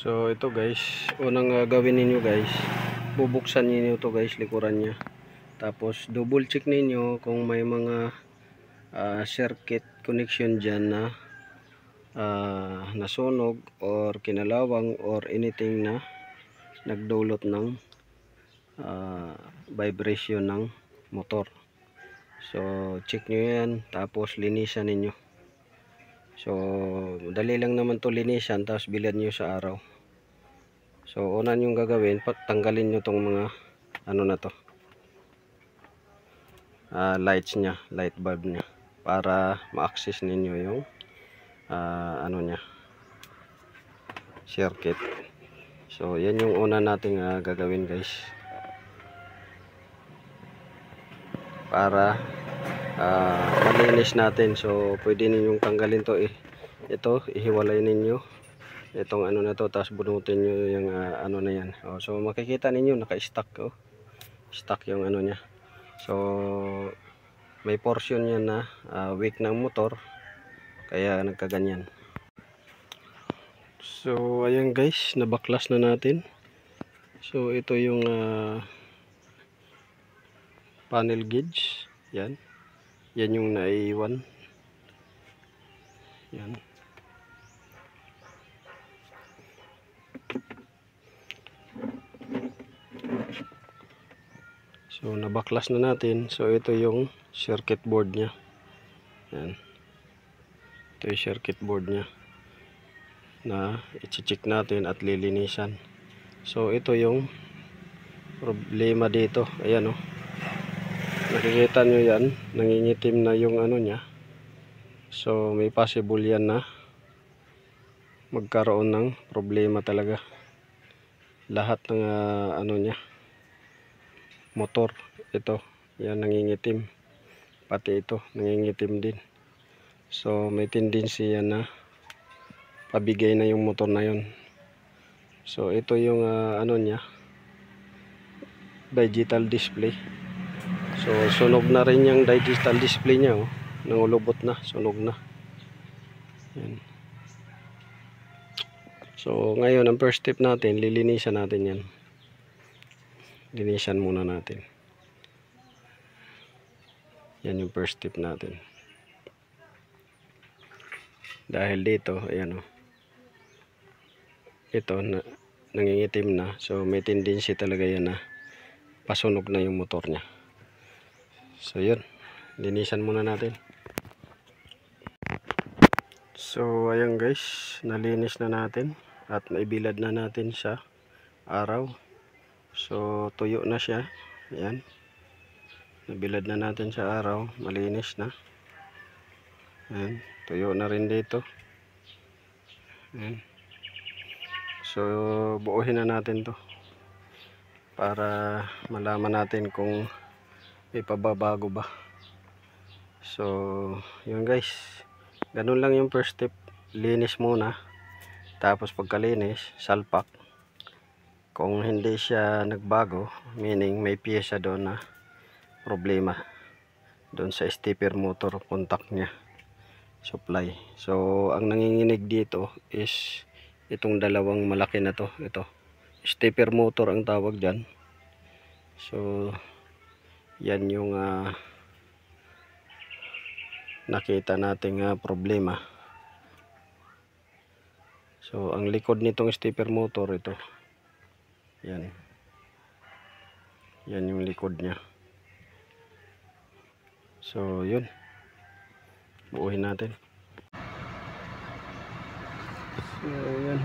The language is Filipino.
So ito guys, unang gawin ninyo guys, bubuksan niyo to guys, likuran niya. Tapos double check ninyo kung may mga circuit connection dyan na nasunog or kinalawang or anything na nagdulot ng vibration ng motor. So check nyo yan, tapos linisan ninyo. So dali lang naman to linisan, tapos bilad nyo sa araw. So una nyong gagawin, tanggalin nyo tong mga ano na to, lights nya, light bulb nya, para ma-access ninyo yung ano nya, circuit. So yan yung una nating gagawin guys, para malinis natin. So pwede ninyong tanggalin to ito, ihiwalay ninyo itong ano na to, tapos bunutin nyo yung ano na yan. So makikita ninyo naka-stack, stack yung ano nya. So may portion yan na weak ng motor, kaya nagkaganyan. So ayan guys, nabaklas na natin. So ito yung panel gauge, yan yung naiiwan, yan. So nabaklas na natin. So ito yung circuit board nya, yan. Ito yung circuit board nya na i-check natin at lilinisan. So ito yung problema dito, ayan o, nakikita nyo yan, nangingitim na yung ano nya. So may possible yan na magkaroon ng problema talaga. Lahat ng ano nya, motor, ito, yan nangingitim, pati ito nangingitim din. So may tendency yan na pabigay na yung motor na yun. So ito yung ano nya, digital display. So sunog na rin yung digital display nya, oh. Nangulubot na, sunog na, yan. So ngayon ang first step natin, lilinisan natin yan. Linisan muna natin. Yan yung first step natin. Dahil dito, ayan o, ito nangingitim na. So may tendency talaga yan na pasunog na yung motor nya. So yun, linisan muna natin. So ayan guys, nalinis na natin at naibilad na natin sa araw. So tuyo na siya, ayan. Nabilad na natin sa araw, malinis na. Ayan, tuyo na rin dito. Ayan. So buuhin na natin to para malaman natin kung may pababago ba. So yun guys, ganun lang yung first step. Linis muna, tapos pagkalinis, salpak. Kung hindi siya nagbago, meaning may piyesa doon na problema doon sa stepper motor contact nya, supply. So ang nanginginig dito is itong dalawang malaki na to, ito stepper motor ang tawag dyan. So yan yung nakita nating problema. So ang likod nitong stepper motor, ito, yan yung likod nya. So yun, buuhin natin. So yan.